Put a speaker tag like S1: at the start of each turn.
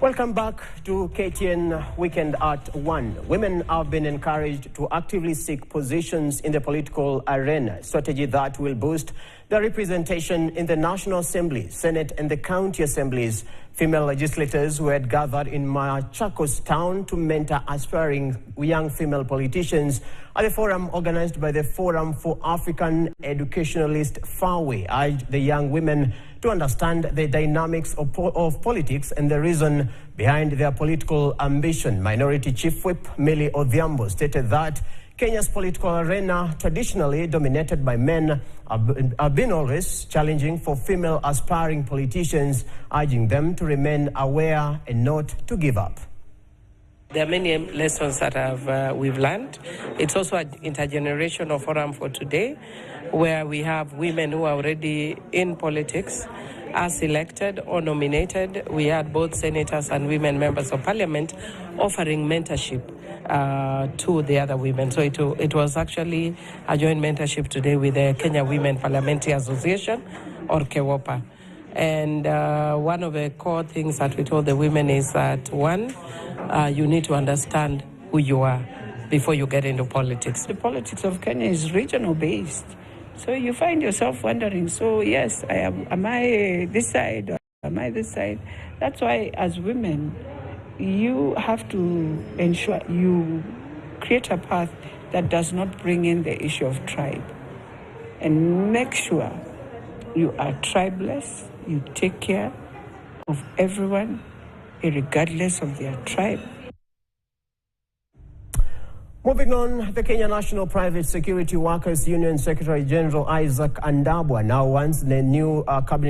S1: Welcome back to KTN Weekend at 1. Women have been encouraged to actively seek positions in the political arena, a strategy that will boost their representation in the National Assembly, Senate and the county assemblies. Female legislators who had gathered in Machakos town to mentor aspiring young female politicians at the forum organized by the Forum for African Educationalists FAWE urged the young women to understand the dynamics of politics and the reason behind their political ambition. Minority Chief Whip Millie Odhiambo stated that Kenya's political arena, traditionally dominated by men, have been always challenging for female aspiring politicians, urging them to remain aware and not to give up.
S2: There are many lessons that we've learned. It's also an intergenerational forum for today, where we have women who are already in politics, as elected or nominated. We had both senators and women members of parliament offering mentorship to the other women. So it was actually a joint mentorship today with the Kenya Women Parliamentary Association, or KEWOPA. And one of the core things that we told the women is that, one, you need to understand who you are before you get into politics.
S3: The politics of Kenya is regional based. So you find yourself wondering, so yes, am I this side or am I this side? That's why as women, you have to ensure you create a path that does not bring in the issue of tribe. And make sure you are tribeless, you take care of everyone, regardless of their tribe.
S1: Moving on, the Kenya National Private Security Workers Union Secretary General Isaac Andabwa now wants the new cabinet